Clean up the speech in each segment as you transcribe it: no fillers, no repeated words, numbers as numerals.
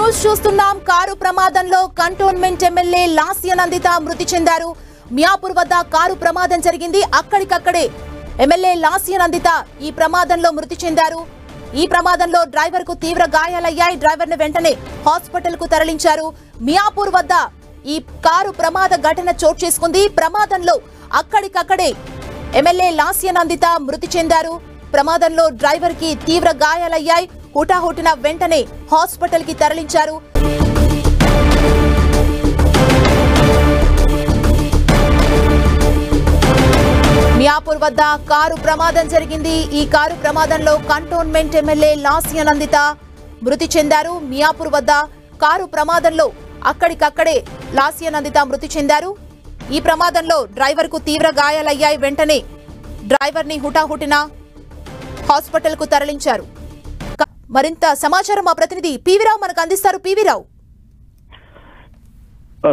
News చూస్తున్నాం. Car ప్రమాదంలో cantonment MLA Lasya Nanditha మృతి చెందారు. మియాపూర్ వద్ద కారు ప్రమాదం జరిగింది. అక్కడికక్కడే ఎమ్మెల్యే లాస్య నందిత ఈ ప్రమాదంలో మృతి చెందారు. ఈ ప్రమాదంలో డ్రైవర్ కు తీవ్ర గాయాలయ్యాయి. డ్రైవర్ ను వెంటనే హాస్పిటల్ కు తరలించారు. మియాపూర్ వద్ద ఈ కారు ప్రమాద ఘటన చోటు చేసుకుంది. ప్రమాదంలో అక్కడికక్కడే ఎమ్మెల్యే లాస్య నందిత మృతి చెందారు. ప్రమాదంలో డ్రైవర్ కి తీవ్ర గాయాలయ్యాయి. హుటాహుటిన వెంటనే హాస్పిటల్ కి తరలించారు. మియాపూర్ వద్ద కారు ప్రమాదం జరిగింది. ఈ కారు ప్రమాదంలో కంటోన్మెంట్ ఎమ్మెల్యే లాస్య నందిత మృతి చెందారు. మియాపూర్ వద్ద కారు ప్రమాదంలో అక్కడికక్కడే లాస్య నందిత మృతి చెందారు. ఈ ప్రమాదంలో డ్రైవర్ కు తీవ్ర గాయాలయ్యాయి. వెంటనే డ్రైవర్ ని హుటాహుటిన హాస్పిటల్ కు తరలించారు. మరింత సమాచారం మా ప్రతినిధి పివిరావు మనకు అందిస్తారు. పివిరావు.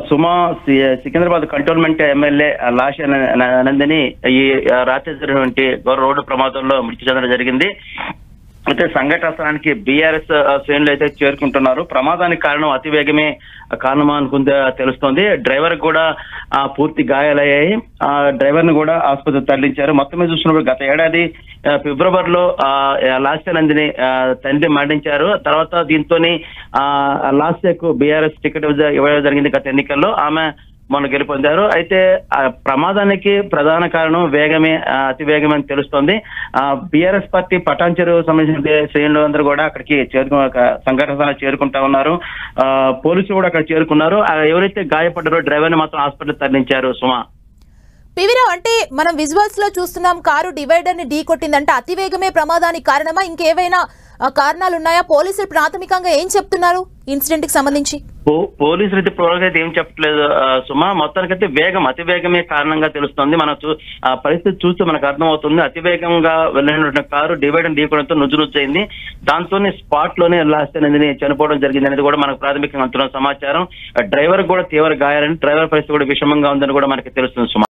సుమా, సికింద్రాబాద్ కంటోన్మెంట్ ఎమ్మెల్యే లాస్య నందిని ఈ రాత్రి జరిగినటువంటి రోడ్డు ప్రమాదంలో మృతి చెందడం జరిగింది. అయితే సంఘటన స్థలానికి బీఆర్ఎస్ శ్రేణులు అయితే చేరుకుంటున్నారు. ప్రమాదానికి కారణం అతివేగమే కారణమా అనుకుంటే తెలుస్తోంది. డ్రైవర్ కూడా పూర్తి గాయాలయ్యాయి. ఆ డ్రైవర్ ను కూడా ఆసుపత్రికి తరలించారు. మొత్తం మీద చూసినప్పుడు గత ఏడాది ఫిబ్రవరిలో లాస్య నందిని తండ్రి మరణించారు. తర్వాత దీంతోనే లాస్యకు బీఆర్ఎస్ టికెట్ ఇవ్వడం జరిగింది గత ఎన్నికల్లో. ఆమె మొన్న గెలుపొందారు. అయితే ప్రమాదానికి ప్రధాన కారణం వేగమే, అతి వేగమే అని తెలుస్తోంది. బీఆర్ఎస్ పార్టీ పటాన్చెరు సంబంధించిన శ్రేణులు అందరూ కూడా అక్కడికి సంఘటన చేరుకుంటా ఉన్నారు. పోలీసులు కూడా అక్కడ చేరుకున్నారు. ఎవరైతే గాయపడ్డారో డ్రైవర్ ని మాత్రం హాస్పిటల్ తరలించారు. సుమా, పివిరావు, అంటే మనం విజువల్స్ లో చూస్తున్నాం కారు డివైడర్ ని ఢీ కొట్టిందంటే అతివేగమే ప్రమాదానికి కారణమా, ఇంకేవైనా కారణాలు ఉన్నాయా? పోలీసులు ప్రాథమికంగా ఏం చెప్తున్నారు ఇన్సిడెంట్ కి సంబంధించి? పోలీసులు అయితే ఇప్పటివరకు అయితే ఏం చెప్పట్లేదు సుమా. మొత్తానికైతే అతివేగమే కారణంగా తెలుస్తోంది. మన పరిస్థితి చూస్తే మనకు అర్థమవుతుంది. అతివేగంగా వెళ్ళినటువంటి కారు డివైడర్ ఢీకొనడంతో నుజ్జునుజ్జైంది. దాంతోనే స్పాట్ లోనే లాస్య నందిని చనిపోవడం జరిగింది అనేది కూడా మనకు ప్రాథమికంగా అందుతున్న సమాచారం. డ్రైవర్ కూడా తీవ్ర గాయాలని, డ్రైవర్ పరిస్థితి కూడా విషమంగా ఉందని కూడా మనకి తెలుస్తుంది సుమా.